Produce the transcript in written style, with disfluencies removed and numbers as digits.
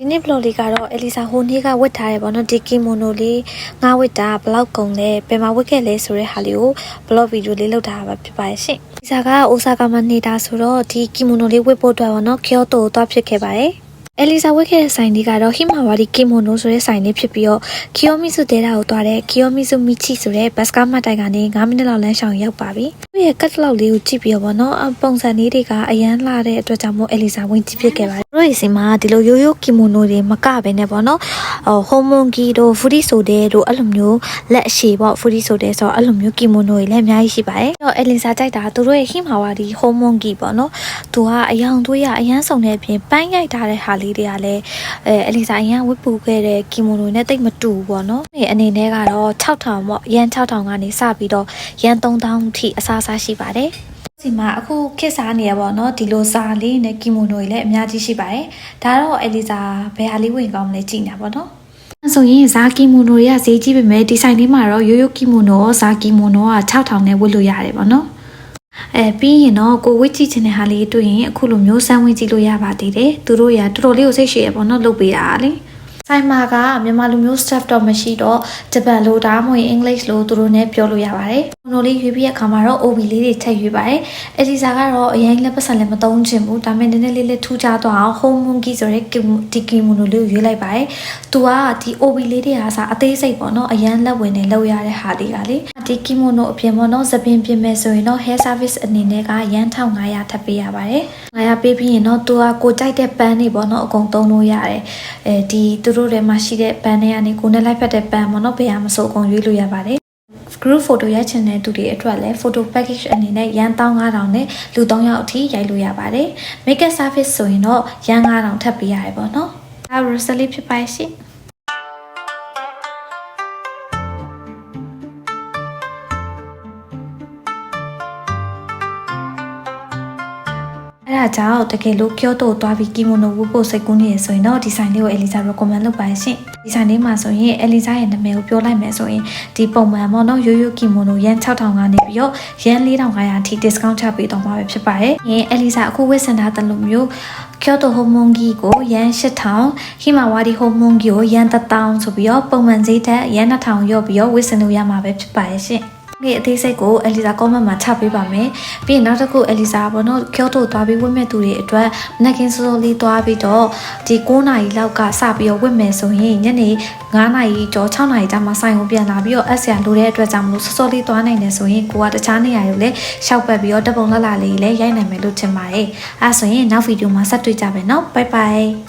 ဒီနေ့ဘလော့လေးကတော့အယ်လီဆာဟိုနေ့ကဝတ်ထားတယ်ပေါ့နော်ဒီကီမိုနိုလေးငါဝတ်တာဘလောက်ကုန်လဲဘယ်မှာဝတ်ခဲ့လဲဆိုတဲ့ဟာလေးကိုဘလော့ဗီဒီယိုလေးလုပ်ထားတာဖြစ်ပါရဲ့ရှင်ဒီစားကအိုဆာကာမှာနေတာဆိုတော့ဒီကီမိုနိုလေးဝတ်ဖို့အတွက်ပေါ့နော်ကီယိုတိုကိုသွားဖြစ်ခဲ့ပါတယ်အယ်လီဆာဝတ်ခဲ့တဲ့ဆိုင်လေးကတော့ဟီမာဝါဒီကီမိုနိုဆိုတဲ့ဆိုင်လေးဖြစ်ပြီးတော့ကီယိုမီဆူဒေတာကိုသွားတယ်ကီယိုမီဆူမီချီဆိုတဲ့ဘတ်စကားမတ်တိုင်ကနေ9မိနစ်လောက်လမ်းရှောင်ရောက်ပါပြီသူ့ရဲ့ကတ်လောက်လေးကိုကြည့်ပြီးတော့ပေါ့နော်ပုံစံလေးတွေကအရန်လှတဲ့အတွက်ကြောင့်မို့အယ်လီဆာဝင်ကြည့်ဖြစ်ခဲ့ပါတယ်တို့ရဲ့စီမှာဒီလိုရိုးရိုးကီမိုနိုတွေမကပဲနဲ့ပေါ့နော်ဟိုမွန်ဂီတို့ဖူဒီဆိုတဲ့တို့အဲ့လိုမျိုးလက်အရှည်ပေါ့ဖူဒီဆိုတဲ့ဆိုတော့အဲ့လိုမျိုးကီမိုနိုတွေလည်းအများကြီးရှိပါတယ်အဲ့တော့အယ်လီဆာကြိုက်တာသူတို့ရဲ့ဟီမာဝါဒီဟိုမွန်ဂီပေါ့နော်သူကအယောင်သွေးရအရန်ဆောင်တဲ့အပြင်ပန်းရိုက်ထားတဲ့ဟာလေးတွေကလည်းအယ်လီဆာအရန်ဝတ်ပူခဲ့တဲ့ကီမိုနိုနဲ့တိတ်မတူဘူးပေါ့နော်ဒီအနေနဲ့ကတော့6000ပေါ့ရန်6000ကနေစပြီးတော့ရန်3000ထိအစားစားရှိပါတယ်ဒီမှာအခုခစ်စားနေရပေါ့နော်ဒီလိုစာလေးနဲ့ကီမိုနိုတွေလည်းအများကြီးရှိပါတယ်ဒါတော့အယ်လီဆာဘယ်ဟာလေးဝင်ကောင်းမလဲကြည့်နေပါပေါ့နော်ဆိုရင်ဇာကီမိုနိုတွေကဈေးကြီးပေမဲ့ဒီဆိုင်လေးမှာတော့ရိုးရိုးကီမိုနိုရောဇာကီမိုနိုက6000နဲ့ဝတ်လို့ရတယ်ပေါ့နော်ပြီးရင်တော့ကိုဝစ်ကြည့်ချင်တဲ့ဟာလေးတွေ့ရင်အခုလိုမျိုးစမ်းဝင်ကြည့်လို့ရပါသေးတယ်သူတို့ရတော်တော်လေးကိုစိတ်ရှည်ရပေါ့နော်လုပ်ပေးတာလေဆိုင်မှာကမြန်မာလူမျိုး staff တော့မရှိတော့ဂျပန်လိုဒါမှမဟုတ် English လိုသူတို့နဲ့ပြောလို့ရပါတယ်။မိုနိုလေးရွေးပြီးတဲ့အခါမှာတော့ OB လေးတွေထည့်ရွေးပါတယ်။အယ်လီဆာကတော့အရင်လက်ပတ်စံလည်းမသုံးချင်ဘူး။ဒါပေမဲ့နည်းနည်းလေးလေးထူးခြားသွားအောင် home monkey ဆိုတဲ့ဒီကီမိုနိုလေးကိုရွေးလိုက်ပါတယ်။သူကဒီ OB လေးတွေအားအသေးစိတ်ပေါ့နော်အရန်လက်ဝင်နဲ့လောက်ရတဲ့ဟာလေးကလေ။ဒီကီမိုနိုအပြင်ပေါ့နော်သပင်ပြင်မဲ့ဆိုရင်တော့ hair service အနေနဲ့ကရန်1500ထပ်ပေးရပါတယ်။900ပေးပြီးရင်တော့သူကကိုကြိုက်တဲ့ပန်းတွေပေါ့နော်အကုန်သုံးလို့ရတယ်။ဒီသူတို့ထဲမှာရှိတဲ့ပန်းတွေကနေကိုနဲ့လိုက်ဖက်တဲ့ပန်းပေါ့နော်ဘယ်ဟာမဆိုအကုန်ရွေးလို့ရပါတယ် group photo ရိုက်ချင်တဲ့သူတွေအတွက်လည်း photo package အနေနဲ့ရန်15000နဲ့လူ3ယောက်အထိရိုက်လို့ရပါတယ် makeup service ဆိုရင်တော့ရန်9000ထပ်ပေးရတယ်ပေါ့နော်ဒါ Rosalie ဖြစ်ပါရှိအဲ့ဒါကြောင့်တကယ်လို့ကီယိုတိုသွားပြီးကီမိုနိုဝတ်ဖို့စိတ်ကူးနေရဆိုရင်တော့ဒီဆိုင်လေးကိုအယ်လီဆာ recommend လုပ်ပါရှင်ဒီဆိုင်လေးမှာဆိုရင်အယ်လီဆာရဲ့နာမည်ကိုပြောလိုက်မယ်ဆိုရင်ဒီပုံမှန်ပေါ့နော်ရိုးရိုးကီမိုနိုရန်6000ကနေပြီးတော့ရန်4500အထိ discount ချပေးတော့မှာပဲဖြစ်ပါတယ်။အယ်လီဆာအခုဝတ်ဆင်ထားတဲ့လိုမျိုးကီယိုတိုဟိုမွန်ဂီကိုရန်8000ဟီမာဝါဒီဟိုမွန်ဂီကိုရန်1000ဆိုပြီးတော့ပုံမှန်ဈေးထက်ရန်2000ရော့ပြီးတော့ဝတ်ဆင်လို့ရမှာပဲဖြစ်ပါရဲ့ရှင်။ဒီအသေးစိတ်ကိုအယ်လီဆာ comment မှာချပေးပါမယ်။ပြီးရင်နောက်တစ်ခုအယ်လီဆာပေါ့နော်ကီယိုတိုသွားပြီးဝတ်မဲ့သူတွေအတွက်နက်ကင်းစိုးစိုးလေးသွားပြီးတော့ဒီ9နာရီလောက်ကစပြီးတော့ဝတ်မယ်ဆိုရင်ညနေ9နာရီကျော်6နာရီကြာမှဆိုင်ကိုပြန်လာပြီးတော့အဆရာလိုတဲ့အတွက်ကြောင့်မလို့စောစောလေးသွားနိုင်တယ်ဆိုရင်ကိုကတခြားနေရာတွေလည်းရှောက်ပတ်ပြီးတော့တပုံလှလှလေးလည်းရိုက်နိုင်မယ်လို့ထင်ပါတယ်။အဲဆိုရင်နောက်ဗီဒီယိုမှာဆက်တွေ့ကြမယ်နော်။ Bye bye